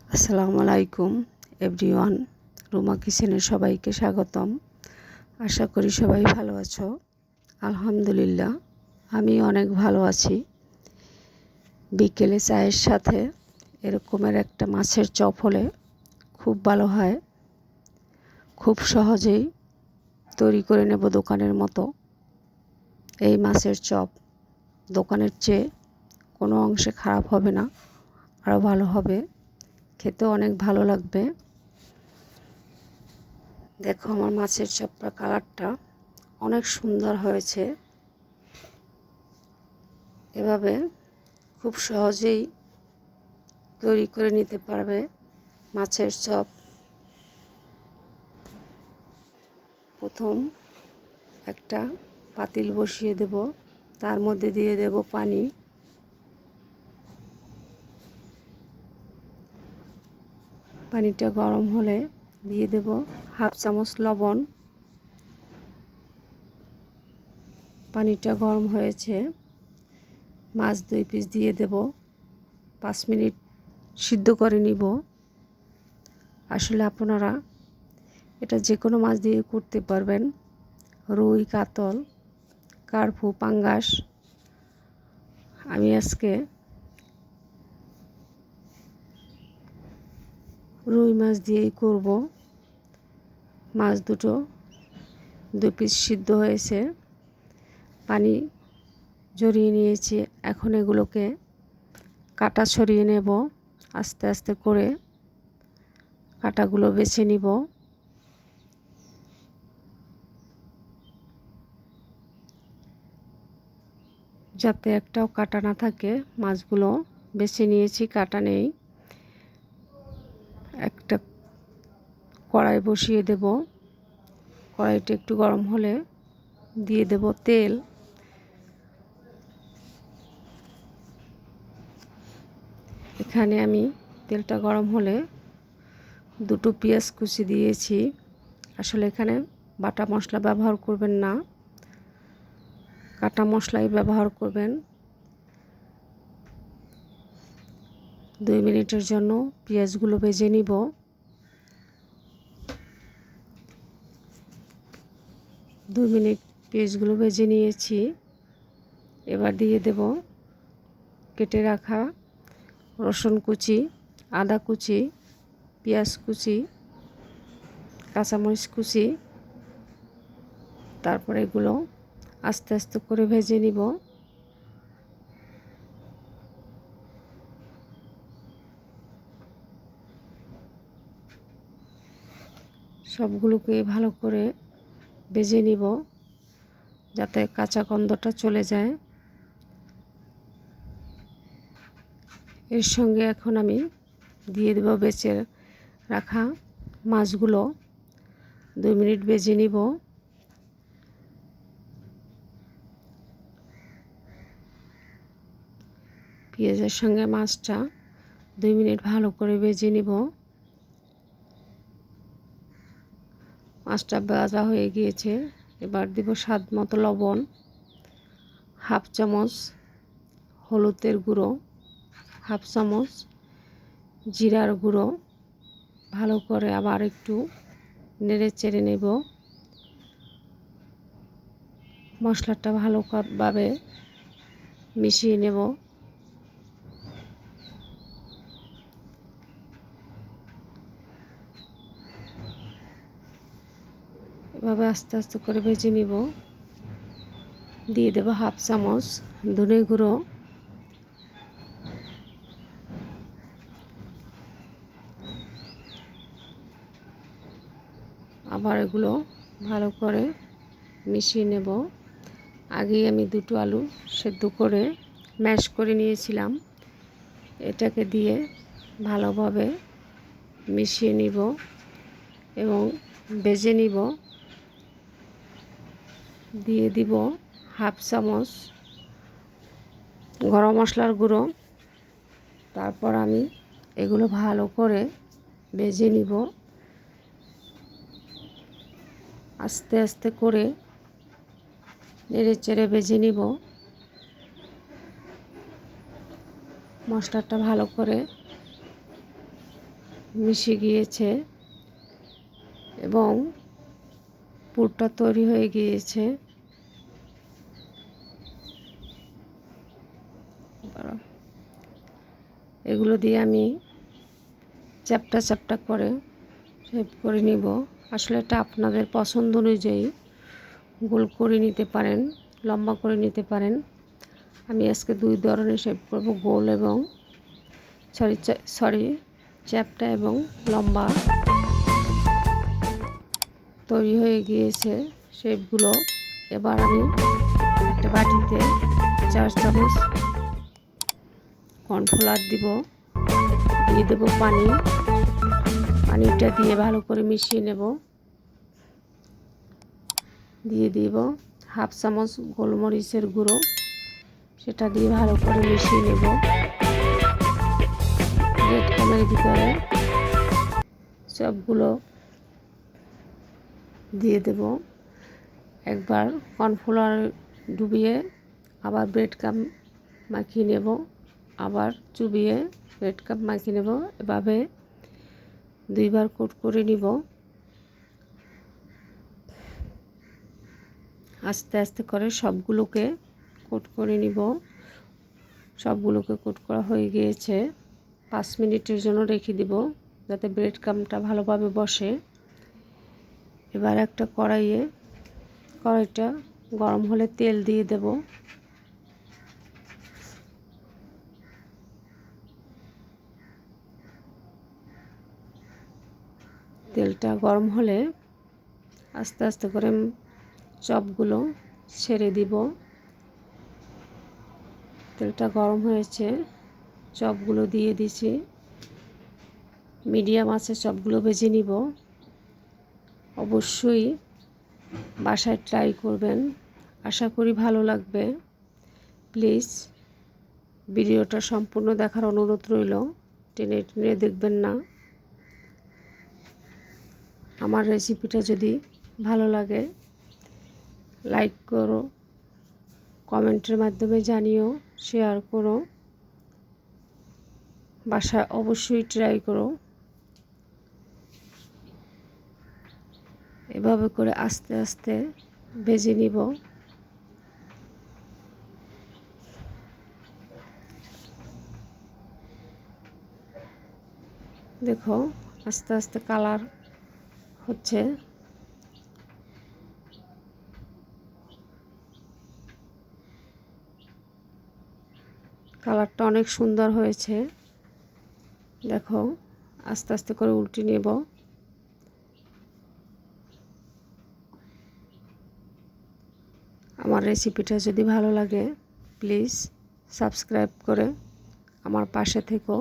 আসসালামু আলাইকুম এভরিওয়ান। রুমা কিচেনে সবাইকে স্বাগতম। আশা করি সবাই ভালো আছো। আলহামদুলিল্লাহ আমি অনেক ভালো আছি। বিকেলে চায়ের সাথে এরকমের একটা মাছের চপ হলে খুব ভালো হয়। খুব সহজেই তৈরি করে নেব দোকানের মতো। এই মাছের চপ দোকানের চেয়ে কোনো অংশে খারাপ হবে না, আরও ভালো হবে, খেতেও অনেক ভালো লাগবে। দেখো আমার মাছের চপটার কালারটা অনেক সুন্দর হয়েছে। এভাবে খুব সহজেই তৈরি করে নিতে পারবে মাছের চপ। প্রথম একটা পাতিল বসিয়ে দেব, তার মধ্যে দিয়ে দেব পানি। পানিটা গরম হলে দিয়ে দেব হাফ চামচ লবণ। পানিটা গরম হয়েছে, মাছ 2 পিস দিয়ে দেব। 5 মিনিট সিদ্ধ করে নিব। আসলে আপনারা এটা যে কোনো মাছ দিয়ে করতে পারবেন, রুই, কাতল, কার্পু, পাঙ্গাস। আমি আজকে রুই মাছ দিয়েই করব। মাছ দুটো 2 পিস সিদ্ধ হয়েছে, পানি ঝরিয়ে নিয়েছি। এখন এগুলোকে কাটা ছড়িয়ে নেব। আস্তে আস্তে করে কাটাগুলো বেছে নিব। যাতে একটাও কাটা না থাকে। মাছগুলো বেছে নিয়েছি, কাটা নেই। একটা কড়াই বসিয়ে দেব। কড়াইটা একটু গরম হলে দিয়ে দেব তেল। এখানে আমি তেলটা গরম হলে 2টো পেঁয়াজ কুচি দিয়েছি। আসলে এখানে বাটা মশলা ব্যবহার করবেন না, কাটা মশলাই ব্যবহার করবেন। 2 মিনিটের জন্য পেঁয়াজগুলো ভেজে নিব। 2 মিনিট পেঁয়াজগুলো ভেজে নিয়েছি। এবার দিয়ে দেব কেটে রাখা রসুন কুচি, আদা কুচি, পেঁয়াজ কুচি, কাঁচামরিচ কুচি। তারপরে এগুলো আস্তে আস্তে করে ভেজে নিব। সবগুলোকে ভালো করে ভেজে নিব যাতে কাঁচা গন্ধটা চলে যায়। এর সঙ্গে এখন আমি দিয়ে দেব বেছে রাখা মাছগুলো। 2 মিনিট ভেজে নিব। পেঁয়াজের সঙ্গে মাছটা 2 মিনিট ভালো করে ভেজে নিব। মাছটা ভাজা হয়ে গিয়েছে। এবার দিব স্বাদ মতো লবণ, হাফ চামচ হলুদের গুঁড়ো, হাফ চামচ জিরার গুঁড়ো। ভালো করে আবার একটু নেড়ে চেড়ে নেব। মশলাটা ভালোভাবে মিশিয়ে নেব। এভাবে আস্তে আস্তে করে ভেজে নিব। দিয়ে দেব হাফ চামচ ধনে গুঁড়ো। আবার এগুলো ভালো করে মিশিয়ে নেব। আগেই আমি 2টো আলু সেদ্ধ করে ম্যাশ করে নিয়েছিলাম। এটাকে দিয়ে ভালোভাবে মিশিয়ে নিব এবং ভেজে নিব। দিয়ে দিব হাফ চামচ গরম মশলার গুঁড়ো। তারপর আমি এগুলো ভালো করে ভেজে নিব। আস্তে আস্তে করে নেড়ে চেড়ে ভেজে নিব। মশলাটা ভালো করে মিশে গিয়েছে এবং পুরটা তৈরি হয়ে গিয়েছে। এগুলো দিয়ে আমি চ্যাপ্টা চ্যাপ্টা করে শেপ করে নিব। আসলে এটা আপনাদের পছন্দ অনুযায়ী গোল করে নিতে পারেন, লম্বা করে নিতে পারেন। আমি আজকে দুই ধরনের শেপ করব, গোল এবং চ্যাপ্টা এবং লম্বা। তৈরি হয়ে গিয়েছে শেপগুলো। এবার আমি একটা বাটিতে 4 চামচ কর্নফ্লাওয়ার দিয়ে দেব পানিটা দিয়ে ভালো করে মিশিয়ে নেব। দিয়ে দিব হাফ চামচ গোলমরিচের গুঁড়ো, সেটা দিয়ে ভালো করে মিশিয়ে নেব। ব্রেড ক্রামের ভিতরে সবগুলো দিয়ে দেব। একবার কর্নফ্লাওয়ার ডুবিয়ে আবার ব্রেড ক্রাম মাখিয়ে নেব, আবার চুবিয়ে ব্রেড ক্রাম মাখিয়ে নেব। এভাবে দুইবার কোট করে নিব। আস্তে আস্তে করে সবগুলোকে কোট করে নিব। সবগুলোকে কোট করা হয়ে গিয়েছে। 5 মিনিটের জন্য রেখে দিব যাতে ব্রেড ক্রামটা ভালোভাবে বসে। এবার একটা কড়াইটা গরম হলে তেল দিয়ে দেব। তেলটা গরম হলে আস্তে আস্তে করে চপগুলো ছেড়ে দিব। তেলটা গরম হয়েছে, চপগুলো দিয়ে দিছি। মিডিয়াম আঁচে চপগুলো ভেজে নিব। অবশ্যই বাসায় ট্রাই করবেন, আশা করি ভালো লাগবে। প্লিজ ভিডিওটা সম্পূর্ণ দেখার অনুরোধ রইল, টেনে টেনে দেখবেন না। আমার রেসিপিটা যদি ভালো লাগে লাইক করো, কমেন্টের মাধ্যমে জানিও, শেয়ার করো। বাসায় অবশ্যই ট্রাই করো। এভাবে করে আস্তে আস্তে ভেজে নিব। দেখো আস্তে আস্তে কালার হচ্ছে। কালারটা অনেক সুন্দর হয়েছে। দেখো আস্তে আস্তে করে উল্টে নেব। আমার রেসিপিটা যদি ভালো লাগে প্লিজ সাবস্ক্রাইব করে আমার পাশে থেকো।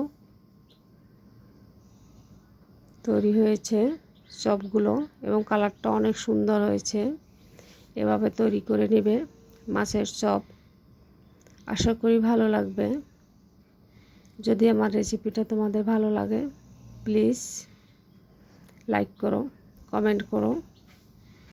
তৈরি হয়েছে চপগুলো এবং কালারটা অনেক সুন্দর হয়েছে। এভাবে তৈরি করে নেবে মাছের চপ, আশা করি ভালো লাগবে। যদি আমার রেসিপিটা তোমাদের ভালো লাগে প্লিজ লাইক করো, কমেন্ট করো।